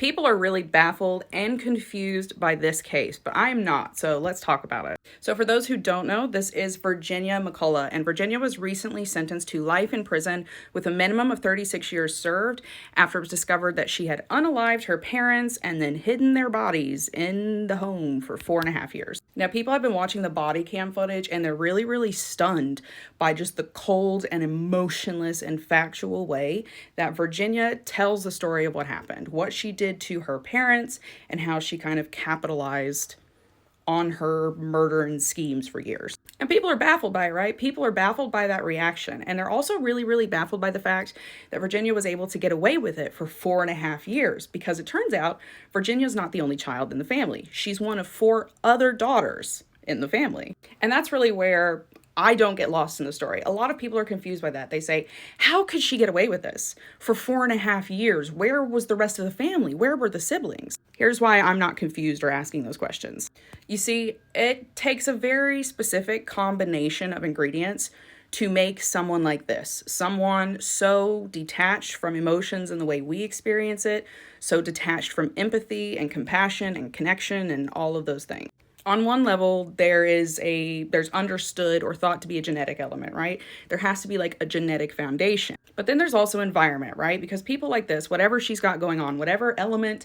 People are really baffled and confused by this case, but I am not, so let's talk about it. So for those who don't know, this is Virginia McCullough, and Virginia was recently sentenced to life in prison with a minimum of 36 years served after it was discovered that she had unalived her parents and then hidden their bodies in the home for 4.5 years. Now, people have been watching the body cam footage, and they're really, really stunned by just the cold and emotionless and factual way that Virginia tells the story of what happened, what she did to her parents, and how she kind of capitalized on her murder and schemes for years. And people are baffled by it, right? People are baffled by that reaction. And they're also really, really baffled by the fact that Virginia was able to get away with it for 4.5 years, because it turns out Virginia's not the only child in the family. She's one of 4 other daughters in the family. And that's really where I don't get lost in the story. A lot of people are confused by that. They say, how could she get away with this for 4.5 years? Where was the rest of the family? Where were the siblings? Here's why I'm not confused or asking those questions. You see, it takes a very specific combination of ingredients to make someone like this. Someone so detached from emotions and the way we experience it, so detached from empathy and compassion and connection and all of those things. On one level, there's understood or thought to be a genetic element, right? There has to be like a genetic foundation. But then there's also environment, right? Because people like this, whatever she's got going on, whatever element,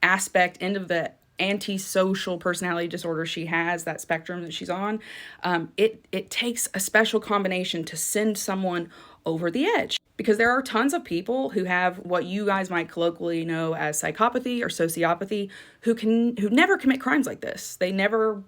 aspect, end of the antisocial personality disorder she has, that spectrum that she's on, it takes a special combination to send someone over the edge. Because there are tons of people who have what you guys might colloquially know as psychopathy or sociopathy who never commit crimes like this. They never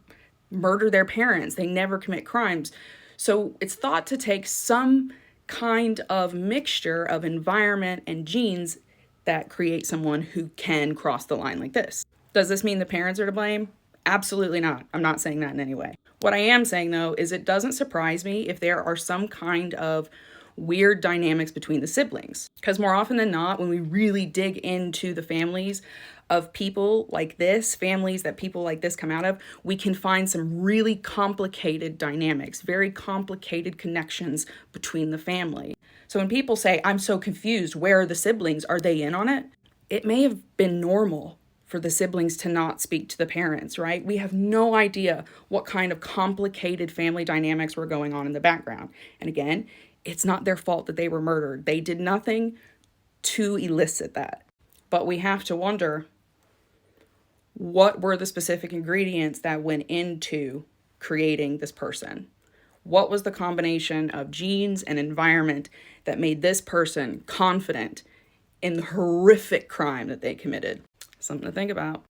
murder their parents. They never commit crimes. So it's thought to take some kind of mixture of environment and genes that create someone who can cross the line like this. Does this mean the parents are to blame? Absolutely not. I'm not saying that in any way. What I am saying, though, is it doesn't surprise me if there are some kind of weird dynamics between the siblings. Because more often than not, when we really dig into the families of people like this, families that people like this come out of, we can find some really complicated dynamics, very complicated connections between the family. So when people say, I'm so confused, where are the siblings? Are they in on it? It may have been normal for the siblings to not speak to the parents, right? We have no idea what kind of complicated family dynamics were going on in the background. And again, it's not their fault that they were murdered. They did nothing to elicit that. But we have to wonder, what were the specific ingredients that went into creating this person? What was the combination of genes and environment that made this person confident in the horrific crime that they committed? Something to think about.